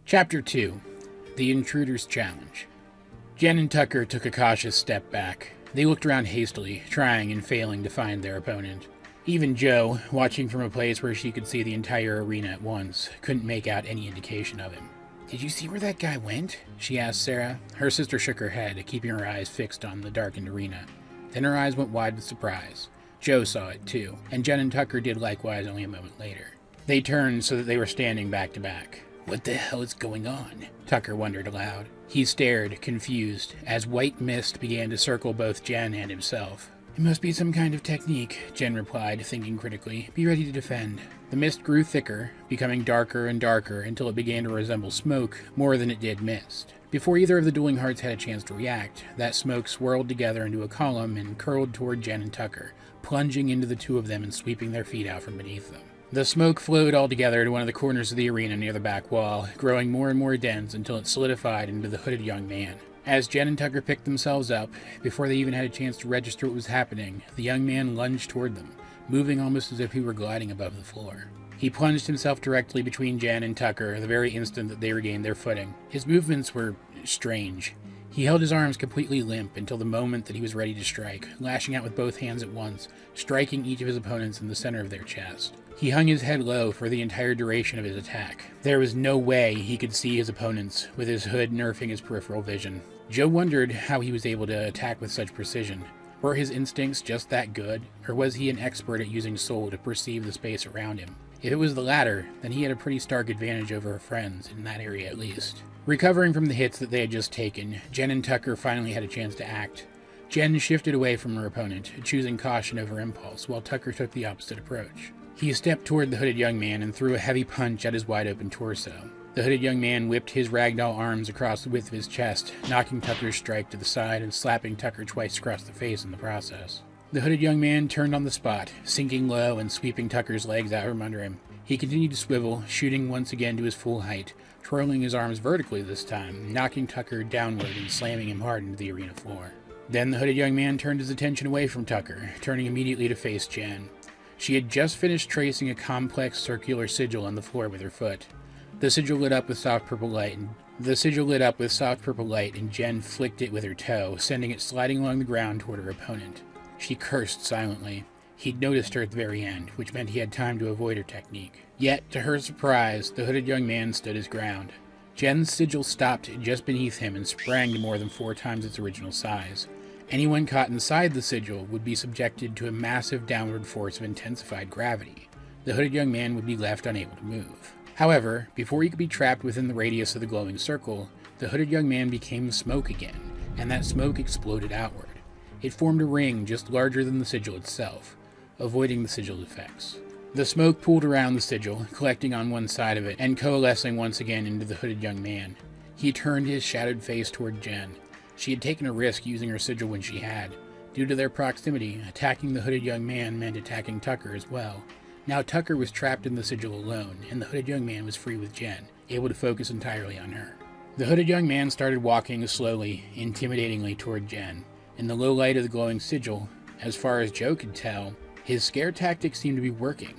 Chapter 2. The Intruder's Challenge. Jen and Tucker took a cautious step back. They looked around hastily, trying and failing to find their opponent. Even Jo, watching from a place where she could see the entire arena at once, couldn't make out any indication of him. "Did you see where that guy went?" she asked Sarah. Her sister shook her head, keeping her eyes fixed on the darkened arena. Then her eyes went wide with surprise. Jo saw it too, and Jen and Tucker did likewise only a moment later. They turned so that they were standing back to back. "What the hell is going on?" Tucker wondered aloud. He stared, confused, as white mist began to circle both Jen and himself. "It must be some kind of technique," Jen replied, thinking critically. "Be ready to defend." The mist grew thicker, becoming darker and darker until it began to resemble smoke more than it did mist. Before either of the dueling hearts had a chance to react, that smoke swirled together into a column and curled toward Jen and Tucker, plunging into the two of them and sweeping their feet out from beneath them. The smoke flowed all together to one of the corners of the arena near the back wall, growing more and more dense until it solidified into the hooded young man. As Jen and Tucker picked themselves up, before they even had a chance to register what was happening, the young man lunged toward them, moving almost as if he were gliding above the floor. He plunged himself directly between Jen and Tucker the very instant that they regained their footing. His movements were strange. He held his arms completely limp until the moment that he was ready to strike, lashing out with both hands at once, striking each of his opponents in the center of their chest. He hung his head low for the entire duration of his attack. There was no way he could see his opponents, with his hood nerfing his peripheral vision. Jo wondered how he was able to attack with such precision. Were his instincts just that good, or was he an expert at using soul to perceive the space around him? If it was the latter, then he had a pretty stark advantage over her friends, in that area at least. Recovering from the hits that they had just taken, Jen and Tucker finally had a chance to act. Jen shifted away from her opponent, choosing caution over impulse, while Tucker took the opposite approach. He stepped toward the hooded young man and threw a heavy punch at his wide-open torso. The hooded young man whipped his ragdoll arms across the width of his chest, knocking Tucker's strike to the side and slapping Tucker twice across the face in the process. The hooded young man turned on the spot, sinking low and sweeping Tucker's legs out from under him. He continued to swivel, shooting once again to his full height, twirling his arms vertically this time, knocking Tucker downward and slamming him hard into the arena floor. Then the hooded young man turned his attention away from Tucker, turning immediately to face Jen. She had just finished tracing a complex circular sigil on the floor with her foot. The sigil lit up with soft purple light, and Jen flicked it with her toe, sending it sliding along the ground toward her opponent. She cursed silently. He'd noticed her at the very end, which meant he had time to avoid her technique. Yet, to her surprise, the hooded young man stood his ground. Jen's sigil stopped just beneath him and sprang to more than 4 times its original size. Anyone caught inside the sigil would be subjected to a massive downward force of intensified gravity. The hooded young man would be left unable to move. However, before he could be trapped within the radius of the glowing circle, the hooded young man became smoke again, and that smoke exploded outward. It formed a ring just larger than the sigil itself, avoiding the sigil's effects. The smoke pooled around the sigil, collecting on one side of it, and coalescing once again into the hooded young man. He turned his shadowed face toward Jen. She had taken a risk using her sigil when she had. Due to their proximity, attacking the hooded young man meant attacking Tucker as well. Now Tucker was trapped in the sigil alone, and the hooded young man was free with Jen, able to focus entirely on her. The hooded young man started walking slowly, intimidatingly toward Jen. In the low light of the glowing sigil, as far as Jo could tell, his scare tactics seemed to be working.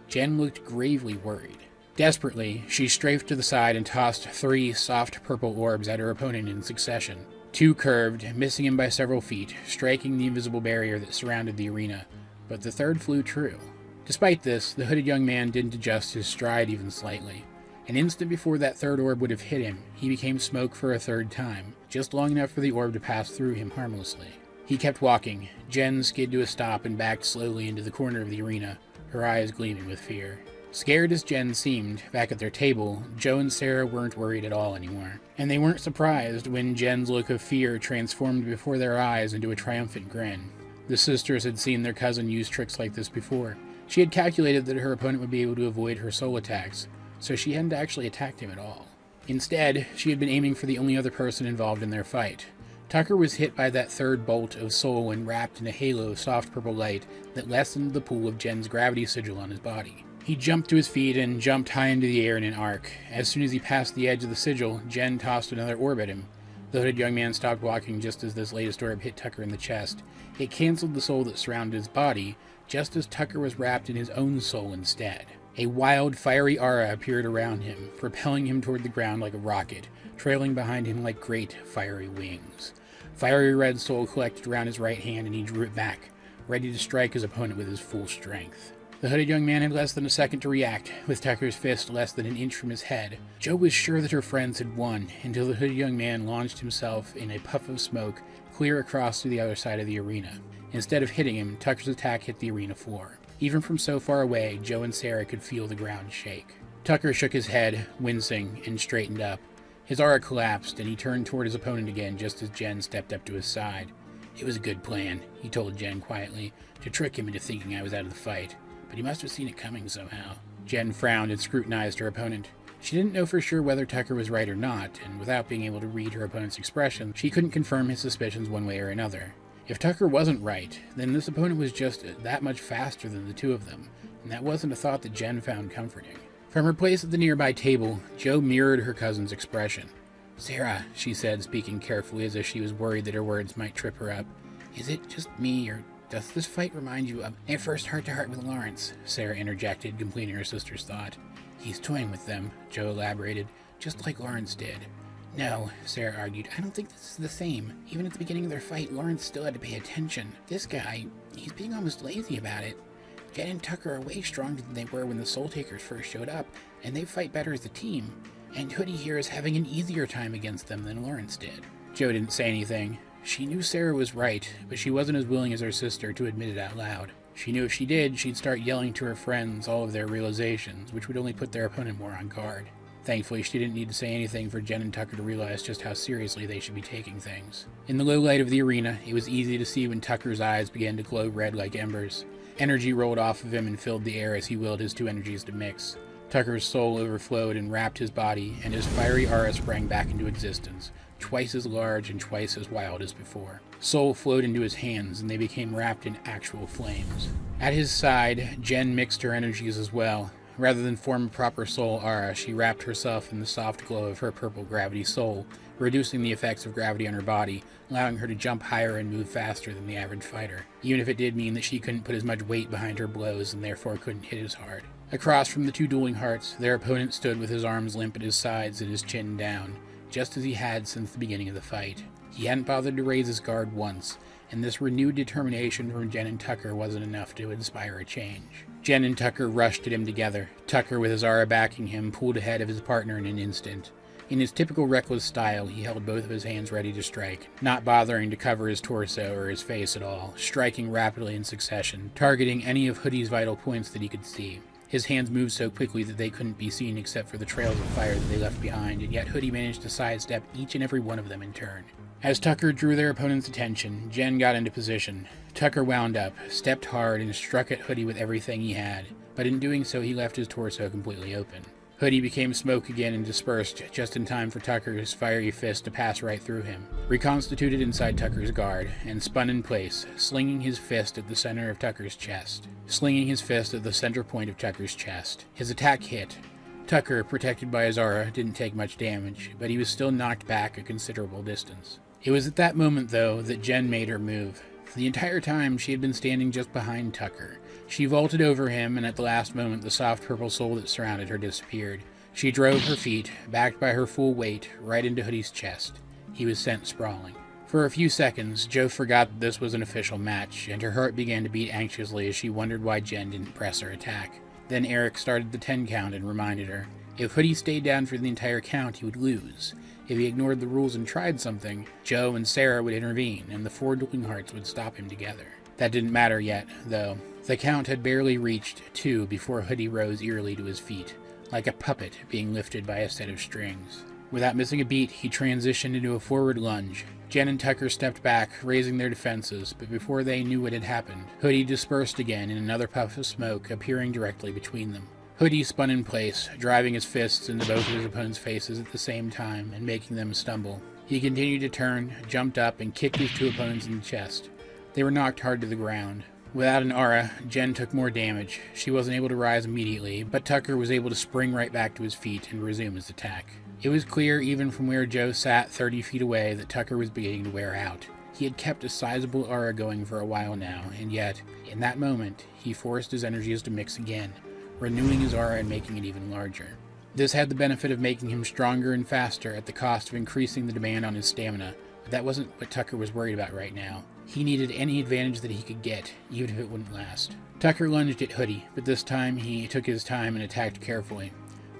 Jen looked gravely worried. Desperately, she strafed to the side and tossed 3 soft purple orbs at her opponent in succession. 2 curved, missing him by several feet, striking the invisible barrier that surrounded the arena, but the 3rd flew true. Despite this, the hooded young man didn't adjust his stride even slightly. An instant before that 3rd orb would have hit him, he became smoke for a 3rd time, just long enough for the orb to pass through him harmlessly. He kept walking. Jen skid to a stop and backed slowly into the corner of the arena, her eyes gleaming with fear. Scared as Jen seemed, back at their table, Jo and Sarah weren't worried at all anymore. And they weren't surprised when Jen's look of fear transformed before their eyes into a triumphant grin. The sisters had seen their cousin use tricks like this before. She had calculated that her opponent would be able to avoid her soul attacks, so she hadn't actually attacked him at all. Instead, she had been aiming for the only other person involved in their fight. Tucker was hit by that 3rd bolt of soul and wrapped in a halo of soft purple light that lessened the pull of Jen's gravity sigil on his body. He jumped to his feet and jumped high into the air in an arc. As soon as he passed the edge of the sigil, Jen tossed another orb at him. The hooded young man stopped walking just as this latest orb hit Tucker in the chest. It canceled the soul that surrounded his body, just as Tucker was wrapped in his own soul instead. A wild, fiery aura appeared around him, propelling him toward the ground like a rocket, trailing behind him like great, fiery wings. Fiery red soul collected around his right hand, and he drew it back, ready to strike his opponent with his full strength. The hooded young man had less than a second to react, with Tucker's fist less than an inch from his head. Jo was sure that her friends had won, until the hooded young man launched himself in a puff of smoke clear across to the other side of the arena. Instead of hitting him, Tucker's attack hit the arena floor. Even from so far away, Jo and Sarah could feel the ground shake. Tucker shook his head, wincing, and straightened up. His aura collapsed, and he turned toward his opponent again just as Jen stepped up to his side. "It was a good plan," he told Jen quietly, "to trick him into thinking I was out of the fight. But he must have seen it coming somehow." Jen frowned and scrutinized her opponent. She didn't know for sure whether Tucker was right or not, and without being able to read her opponent's expression, she couldn't confirm his suspicions one way or another. If Tucker wasn't right, then this opponent was just that much faster than the two of them, and that wasn't a thought that Jen found comforting. From her place at the nearby table, Jo mirrored her cousin's expression. "Sarah," she said, speaking carefully as if she was worried that her words might trip her up, "is it just me, or does this fight remind you of a first heart-to-heart with Lawrence?" Sarah interjected, completing her sister's thought. "He's toying with them," Jo elaborated, "just like Lawrence did." "No," Sarah argued, "I don't think this is the same. Even at the beginning of their fight, Lawrence still had to pay attention. This guy, he's being almost lazy about it. Jen and Tucker are way stronger than they were when the Soul Takers first showed up, and they fight better as a team. And Hoodie here is having an easier time against them than Lawrence did." Jo didn't say anything. She knew Sarah was right, but she wasn't as willing as her sister to admit it out loud. She knew if she did, she'd start yelling to her friends all of their realizations, which would only put their opponent more on guard. Thankfully, she didn't need to say anything for Jen and Tucker to realize just how seriously they should be taking things. In the low light of the arena, it was easy to see when Tucker's eyes began to glow red like embers. Energy rolled off of him and filled the air as he willed his two energies to mix. Tucker's soul overflowed and wrapped his body, and his fiery aura sprang back into existence, twice as large and twice as wild as before. Soul flowed into his hands, and they became wrapped in actual flames. At his side, Jen mixed her energies as well. Rather than form a proper soul aura, she wrapped herself in the soft glow of her purple gravity soul, reducing the effects of gravity on her body, allowing her to jump higher and move faster than the average fighter, even if it did mean that she couldn't put as much weight behind her blows and therefore couldn't hit as hard. Across from the two dueling hearts, their opponent stood with his arms limp at his sides and his chin down, just as he had since the beginning of the fight. He hadn't bothered to raise his guard once, and this renewed determination from Jen and Tucker wasn't enough to inspire a change. Jen and Tucker rushed at him together. Tucker, with his aura backing him, pulled ahead of his partner in an instant. In his typical reckless style, he held both of his hands ready to strike, not bothering to cover his torso or his face at all, striking rapidly in succession, targeting any of Hoodie's vital points that he could see. His hands moved so quickly that they couldn't be seen except for the trails of fire that they left behind, and yet Hoodie managed to sidestep each and every one of them in turn. As Tucker drew their opponent's attention, Jen got into position. Tucker wound up, stepped hard, and struck at Hoodie with everything he had, but in doing so he left his torso completely open. Hoodie became smoke again and dispersed just in time for Tucker's fiery fist to pass right through him, reconstituted inside Tucker's guard, and spun in place, slinging his fist at the center of Tucker's chest. His attack hit. Tucker, protected by his aura, didn't take much damage, but he was still knocked back a considerable distance. It was at that moment, though, that Jen made her move. The entire time, she had been standing just behind Tucker. She vaulted over him, and at the last moment, the soft purple soul that surrounded her disappeared. She drove her feet, backed by her full weight, right into Hoodie's chest. He was sent sprawling. For a few seconds, Jo forgot that this was an official match, and her heart began to beat anxiously as she wondered why Jen didn't press her attack. Then Eric started the 10 count and reminded her. If Hoodie stayed down for the entire count, he would lose. If he ignored the rules and tried something, Jo and Sarah would intervene, and the 4 dueling hearts would stop him together. That didn't matter yet, though. The count had barely reached 2 before Hoodie rose eerily to his feet, like a puppet being lifted by a set of strings. Without missing a beat, he transitioned into a forward lunge. Jen and Tucker stepped back, raising their defenses, but before they knew what had happened, Hoodie dispersed again in another puff of smoke, appearing directly between them. Hoodie spun in place, driving his fists into both of his opponent's faces at the same time and making them stumble. He continued to turn, jumped up, and kicked his 2 opponents in the chest. They were knocked hard to the ground. Without an aura, Jen took more damage. She wasn't able to rise immediately, but Tucker was able to spring right back to his feet and resume his attack. It was clear even from where Jo sat 30 feet away that Tucker was beginning to wear out. He had kept a sizable aura going for a while now, and yet, in that moment, he forced his energies to mix again, renewing his aura and making it even larger. This had the benefit of making him stronger and faster at the cost of increasing the demand on his stamina, but that wasn't what Tucker was worried about right now. He needed any advantage that he could get, even if it wouldn't last. Tucker lunged at Hoodie, but this time he took his time and attacked carefully.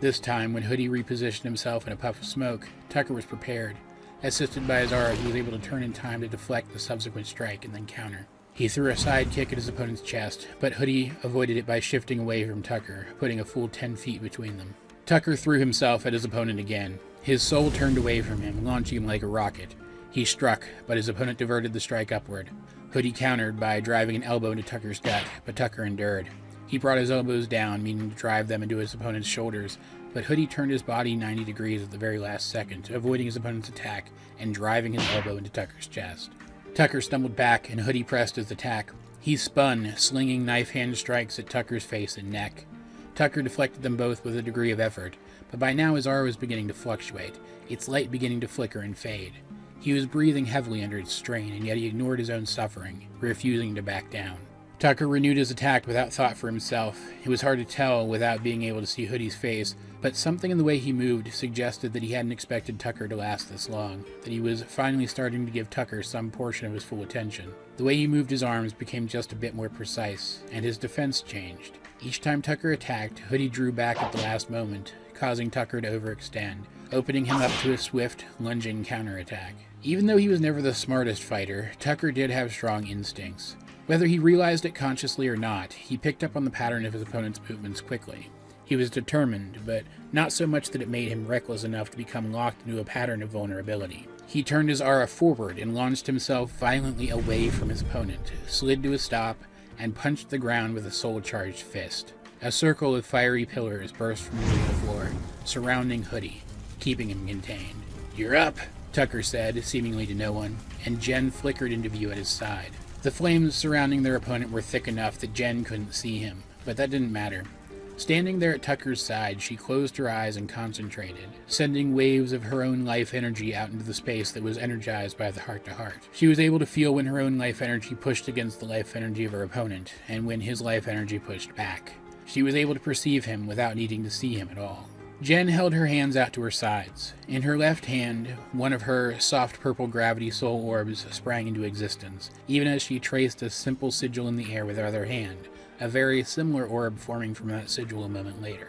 This time, when Hoodie repositioned himself in a puff of smoke, Tucker was prepared. Assisted by his aura, he was able to turn in time to deflect the subsequent strike and then counter. He threw a side kick at his opponent's chest, but Hoodie avoided it by shifting away from Tucker, putting a full 10 feet between them. Tucker threw himself at his opponent again. His soul turned away from him, launching him like a rocket. He struck, but his opponent diverted the strike upward. Hoodie countered by driving an elbow into Tucker's gut, but Tucker endured. He brought his elbows down, meaning to drive them into his opponent's shoulders, but Hoodie turned his body 90 degrees at the very last second, avoiding his opponent's attack and driving his elbow into Tucker's chest. Tucker stumbled back, and Hoodie pressed his attack. He spun, slinging knife-hand strikes at Tucker's face and neck. Tucker deflected them both with a degree of effort, but by now his aura was beginning to fluctuate, its light beginning to flicker and fade. He was breathing heavily under its strain, and yet he ignored his own suffering, refusing to back down. Tucker renewed his attack without thought for himself. It was hard to tell without being able to see Hoodie's face, but something in the way he moved suggested that he hadn't expected Tucker to last this long, that he was finally starting to give Tucker some portion of his full attention. The way he moved his arms became just a bit more precise, and his defense changed. Each time Tucker attacked, Hoodie drew back at the last moment, causing Tucker to overextend, opening him up to a swift, lunging counterattack. Even though he was never the smartest fighter, Tucker did have strong instincts. Whether he realized it consciously or not, he picked up on the pattern of his opponent's movements quickly. He was determined, but not so much that it made him reckless enough to become locked into a pattern of vulnerability. He turned his aura forward and launched himself violently away from his opponent, slid to a stop, and punched the ground with a soul-charged fist. A circle of fiery pillars burst from beneath the floor, surrounding Hoodie, keeping him contained. "You're up," Tucker said, seemingly to no one, and Jen flickered into view at his side. The flames surrounding their opponent were thick enough that Jen couldn't see him, but that didn't matter. Standing there at Tucker's side, she closed her eyes and concentrated, sending waves of her own life energy out into the space that was energized by the heart-to-heart. She was able to feel when her own life energy pushed against the life energy of her opponent, and when his life energy pushed back. She was able to perceive him without needing to see him at all. Jen held her hands out to her sides. In her left hand, one of her soft purple gravity soul orbs sprang into existence, even as she traced a simple sigil in the air with her other hand, a very similar orb forming from that sigil a moment later.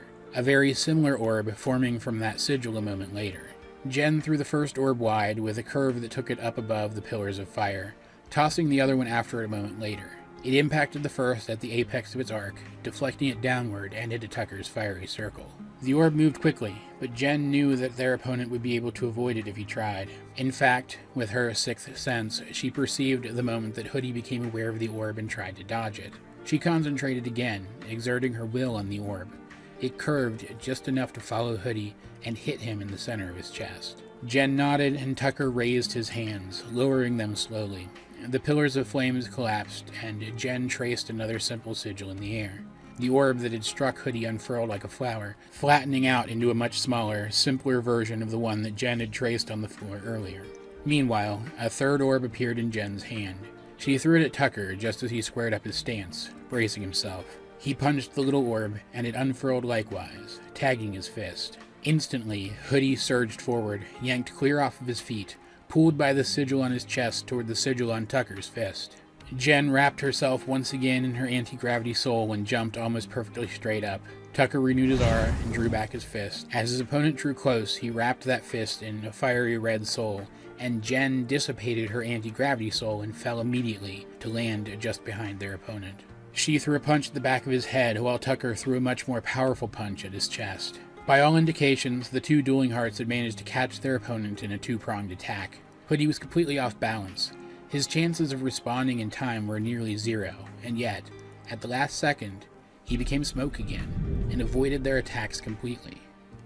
Jen threw the first orb wide with a curve that took it up above the pillars of fire, tossing the other one after it a moment later. It impacted the first at the apex of its arc, deflecting it downward and into Tucker's fiery circle. The orb moved quickly, but Jen knew that their opponent would be able to avoid it if he tried. In fact, with her sixth sense, she perceived the moment that Hoodie became aware of the orb and tried to dodge it. She concentrated again, exerting her will on the orb. It curved just enough to follow Hoodie and hit him in the center of his chest. Jen nodded and Tucker raised his hands, lowering them slowly. The pillars of flames collapsed, and Jen traced another simple sigil in the air. The orb that had struck Hoodie unfurled like a flower, flattening out into a much smaller, simpler version of the one that Jen had traced on the floor earlier. Meanwhile, a third orb appeared in Jen's hand. She threw it at Tucker just as he squared up his stance, bracing himself. He punched the little orb, and it unfurled likewise, tagging his fist. Instantly, Hoodie surged forward, yanked clear off of his feet, pulled by the sigil on his chest toward the sigil on Tucker's fist. Jen wrapped herself once again in her anti-gravity soul and jumped almost perfectly straight up. Tucker renewed his aura and drew back his fist. As his opponent drew close, he wrapped that fist in a fiery red soul, and Jen dissipated her anti-gravity soul and fell immediately to land just behind their opponent. She threw a punch at the back of his head, while Tucker threw a much more powerful punch at his chest. By all indications, the two dueling hearts had managed to catch their opponent in a two-pronged attack. Hoodie was completely off balance. His chances of responding in time were nearly zero, and yet, at the last second, he became smoke again, and avoided their attacks completely.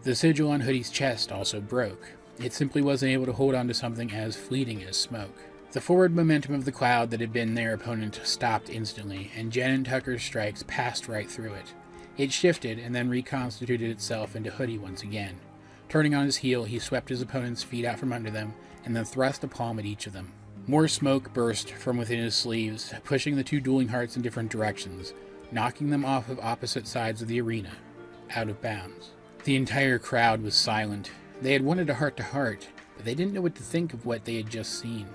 The sigil on Hoodie's chest also broke. It simply wasn't able to hold on to something as fleeting as smoke. The forward momentum of the cloud that had been their opponent stopped instantly, and Jen and Tucker's strikes passed right through it. It shifted and then reconstituted itself into Hoodie once again. Turning on his heel, he swept his opponent's feet out from under them, and then thrust a palm at each of them. More smoke burst from within his sleeves, pushing the two dueling hearts in different directions, knocking them off of opposite sides of the arena, out of bounds. The entire crowd was silent. They had wanted a heart-to-heart, but they didn't know what to think of what they had just seen.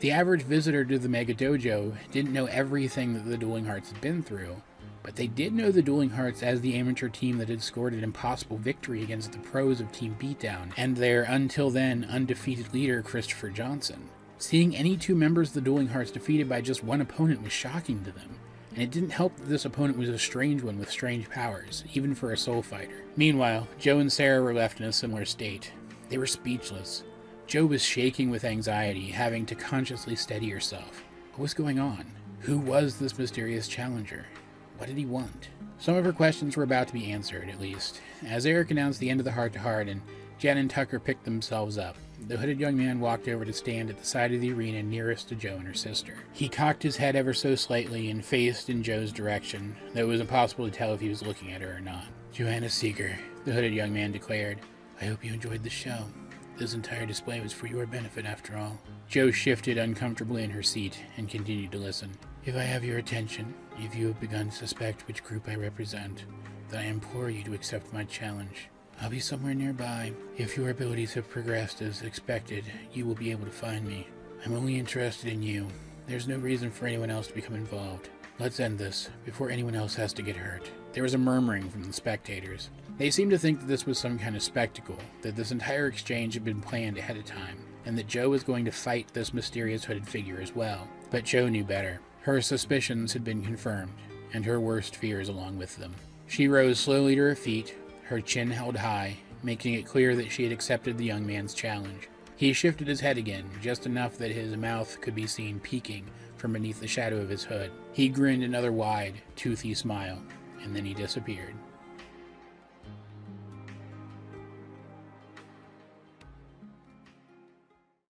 The average visitor to the Mega Dojo didn't know everything that the Dueling Hearts had been through, but they did know the Dueling Hearts as the amateur team that had scored an impossible victory against the pros of Team Beatdown and their until then undefeated leader Christopher Johnson. Seeing any two members of the Dueling Hearts defeated by just one opponent was shocking to them, and it didn't help that this opponent was a strange one with strange powers, even for a soul fighter. Meanwhile, Joe and Sarah were left in a similar state. They were speechless. Joe was shaking with anxiety, having to consciously steady herself. What was going on? Who was this mysterious challenger? What did he want? Some of her questions were about to be answered, at least, as Eric announced the end of the heart-to-heart and Jen and Tucker picked themselves up. The hooded young man walked over to stand at the side of the arena nearest to Joe and her sister. He cocked his head ever so slightly and faced in Joe's direction, though it was impossible to tell if he was looking at her or not. "Joanna Seeger," the hooded young man declared, "I hope you enjoyed the show. This entire display was for your benefit, after all." Joe shifted uncomfortably in her seat and continued to listen. "If I have your attention, if you have begun to suspect which group I represent, then I implore you to accept my challenge. I'll be somewhere nearby. If your abilities have progressed as expected, you will be able to find me. I'm only interested in you. There's no reason for anyone else to become involved. Let's end this, before anyone else has to get hurt." There was a murmuring from the spectators. They seemed to think that this was some kind of spectacle, that this entire exchange had been planned ahead of time, and that Joe was going to fight this mysterious hooded figure as well. But Joe knew better. Her suspicions had been confirmed, and her worst fears along with them. She rose slowly to her feet, her chin held high, making it clear that she had accepted the young man's challenge. He shifted his head again, just enough that his mouth could be seen peeking from beneath the shadow of his hood. He grinned another wide, toothy smile, and then he disappeared.